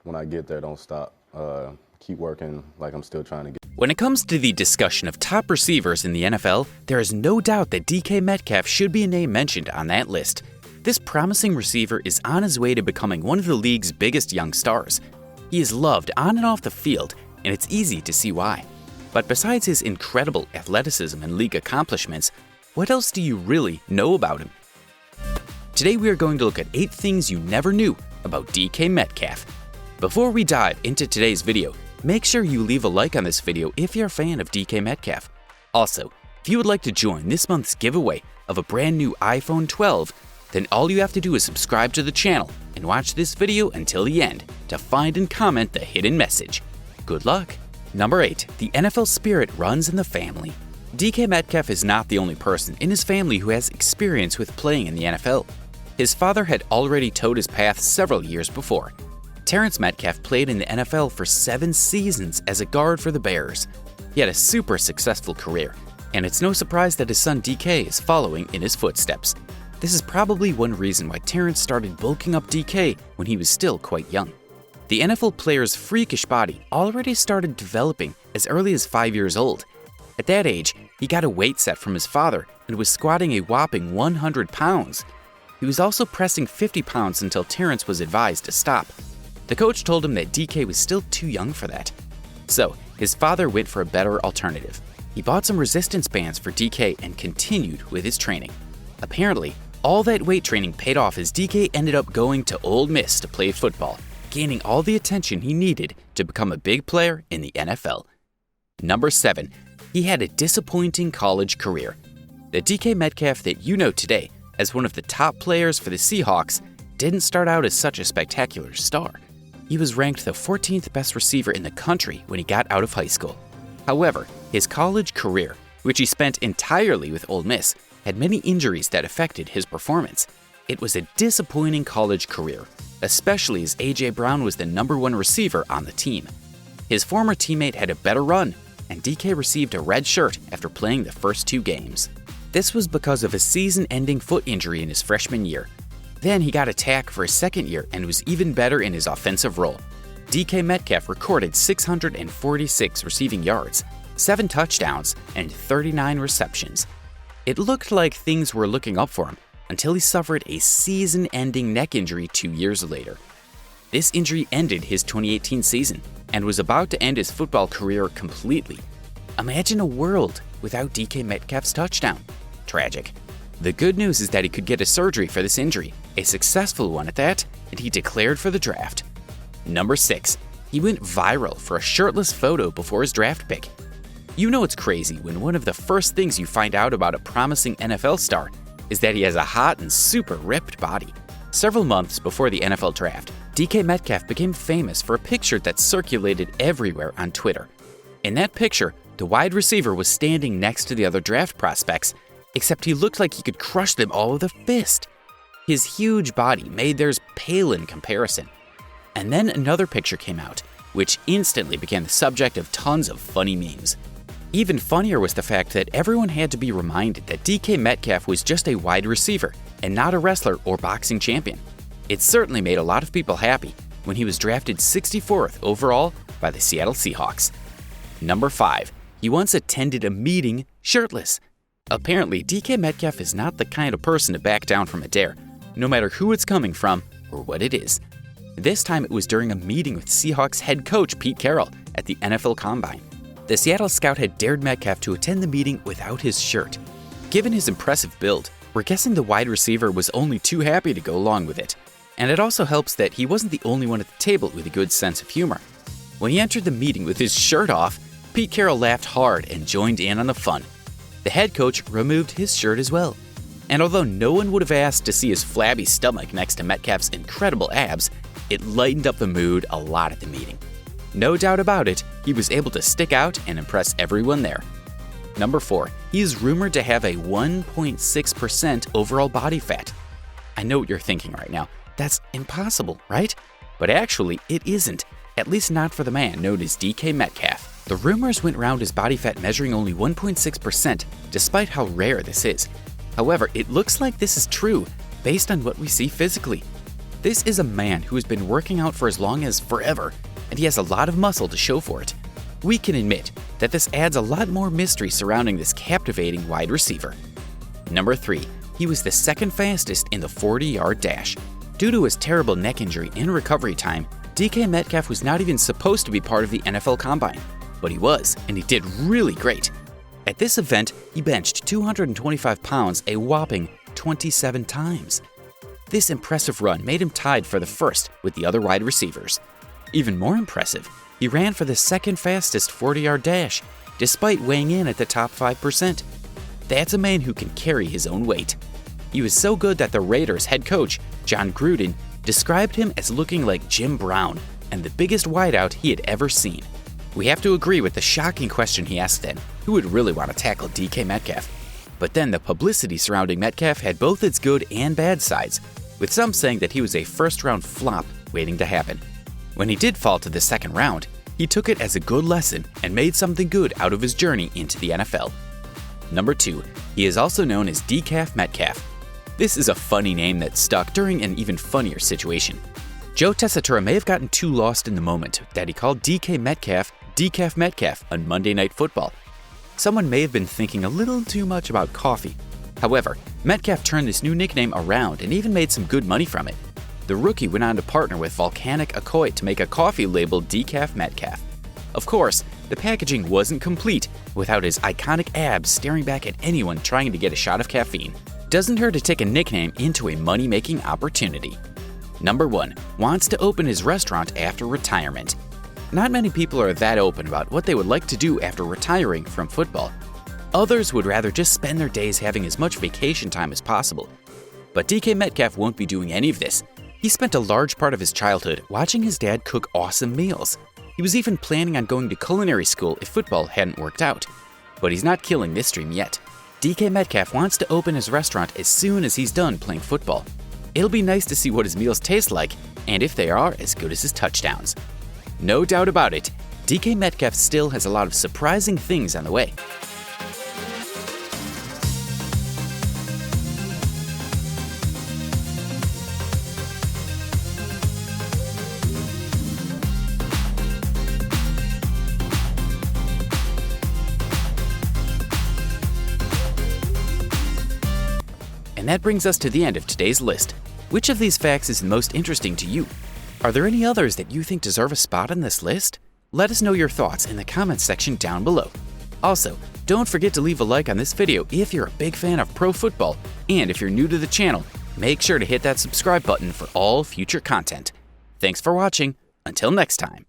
when I get there, don't stop. Keep working like I'm still trying to get. When it comes to the discussion of top receivers in the NFL, there is no doubt that DK Metcalf should be a name mentioned on that list. This promising receiver is on his way to becoming one of the league's biggest young stars. He is loved on and off the field, and it's easy to see why. But besides his incredible athleticism and league accomplishments, what else do you really know about him? Today we are going to look at 8 things you never knew about DK Metcalf. Before we dive into today's video, make sure you leave a like on this video if you're a fan of DK Metcalf. Also, if you would like to join this month's giveaway of a brand new iPhone 12, then all you have to do is subscribe to the channel and watch this video until the end to find and comment the hidden message. Good luck! Number 8. The NFL spirit runs in the family. DK Metcalf is not the only person in his family who has experience with playing in the NFL. His father had already towed his path several years before. Terrence Metcalf played in the NFL for 7 seasons as a guard for the Bears. He had a super successful career, and it's no surprise that his son DK is following in his footsteps. This is probably one reason why Terrence started bulking up DK when he was still quite young. The NFL player's freakish body already started developing as early as 5 years old. At that age, he got a weight set from his father and was squatting a whopping 100 pounds. He was also pressing 50 pounds until Terrence was advised to stop. The coach told him that DK was still too young for that. So, his father went for a better alternative. He bought some resistance bands for DK and continued with his training. Apparently, all that weight training paid off as DK ended up going to Ole Miss to play football, gaining all the attention he needed to become a big player in the NFL. Number 7. He had a disappointing college career. The DK Metcalf that you know today as one of the top players for the Seahawks didn't start out as such a spectacular star. He was ranked the 14th best receiver in the country when he got out of high school. However, his college career, which he spent entirely with Ole Miss, had many injuries that affected his performance. It was a disappointing college career, especially as A.J. Brown was the #1 receiver on the team. His former teammate had a better run, and DK received a red shirt after playing the first 2 games. This was because of a season-ending foot injury in his freshman year. Then he got a tack for his second year and was even better in his offensive role. DK Metcalf recorded 646 receiving yards, 7 touchdowns, and 39 receptions. It looked like things were looking up for him until he suffered a season-ending neck injury 2 years later. This injury ended his 2018 season and was about to end his football career completely. Imagine a world without DK Metcalf's touchdown. Tragic. The good news is that he could get a surgery for this injury, a successful one at that, and he declared for the draft. Number 6. He went viral for a shirtless photo before his draft pick. You know it's crazy when one of the first things you find out about a promising NFL star is that he has a hot and super ripped body. Several months before the NFL draft, DK Metcalf became famous for a picture that circulated everywhere on Twitter. In that picture, the wide receiver was standing next to the other draft prospects, except he looked like he could crush them all with a fist. His huge body made theirs pale in comparison. And then another picture came out, which instantly became the subject of tons of funny memes. Even funnier was the fact that everyone had to be reminded that DK Metcalf was just a wide receiver and not a wrestler or boxing champion. It certainly made a lot of people happy when he was drafted 64th overall by the Seattle Seahawks. Number 5. He once attended a meeting shirtless. Apparently, DK Metcalf is not the kind of person to back down from a dare, no matter who it's coming from or what it is. This time it was during a meeting with Seahawks head coach Pete Carroll at the NFL Combine. The Seattle scout had dared Metcalf to attend the meeting without his shirt. Given his impressive build, we're guessing the wide receiver was only too happy to go along with it. And it also helps that he wasn't the only one at the table with a good sense of humor. When he entered the meeting with his shirt off, Pete Carroll laughed hard and joined in on the fun. The head coach removed his shirt as well. And although no one would have asked to see his flabby stomach next to Metcalf's incredible abs, it lightened up the mood a lot at the meeting. No doubt about it, he was able to stick out and impress everyone there. Number 4. He is rumored to have a 1.6% overall body fat. I know what you're thinking right now. That's impossible, right? But actually, it isn't, at least not for the man known as DK Metcalf. The rumors went round his body fat measuring only 1.6%, despite how rare this is. However, it looks like this is true based on what we see physically. This is a man who has been working out for as long as forever, and he has a lot of muscle to show for it. We can admit that this adds a lot more mystery surrounding this captivating wide receiver. Number 3. He was the second fastest in the 40-yard dash. Due to his terrible neck injury and recovery time, DK Metcalf was not even supposed to be part of the NFL Combine. But he was, and he did really great. At this event, he benched 225 pounds a whopping 27 times. This impressive run made him tied for the first with the other wide receivers. Even more impressive, he ran for the second fastest 40-yard dash, despite weighing in at the top 5%. That's a man who can carry his own weight. He was so good that the Raiders head coach, John Gruden, described him as looking like Jim Brown and the biggest wideout he had ever seen. We have to agree with the shocking question he asked then, who would really want to tackle DK Metcalf? But then the publicity surrounding Metcalf had both its good and bad sides, with some saying that he was a first-round flop waiting to happen. When he did fall to the second round, he took it as a good lesson and made something good out of his journey into the NFL. Number 2. He is also known as Decaf Metcalf. This is a funny name that stuck during an even funnier situation. Joe Tessitore may have gotten too lost in the moment that he called DK Metcalf Decaf Metcalf on Monday Night Football. Someone may have been thinking a little too much about coffee. However, Metcalf turned this new nickname around and even made some good money from it. The rookie went on to partner with Volcanic Accoy to make a coffee labeled Decaf Metcalf. Of course, the packaging wasn't complete without his iconic abs staring back at anyone trying to get a shot of caffeine. Doesn't hurt to take a nickname into a money-making opportunity. Number 1. Wants to open his restaurant after retirement. Not many people are that open about what they would like to do after retiring from football. Others would rather just spend their days having as much vacation time as possible. But DK Metcalf won't be doing any of this. He spent a large part of his childhood watching his dad cook awesome meals. He was even planning on going to culinary school if football hadn't worked out. But he's not killing this dream yet. DK Metcalf wants to open his restaurant as soon as he's done playing football. It'll be nice to see what his meals taste like and if they are as good as his touchdowns. No doubt about it, DK Metcalf still has a lot of surprising things on the way. And that brings us to the end of today's list. Which of these facts is the most interesting to you? Are there any others that you think deserve a spot on this list? Let us know your thoughts in the comments section down below. Also, don't forget to leave a like on this video if you're a big fan of pro football, and if you're new to the channel, make sure to hit that subscribe button for all future content. Thanks for watching. Until next time.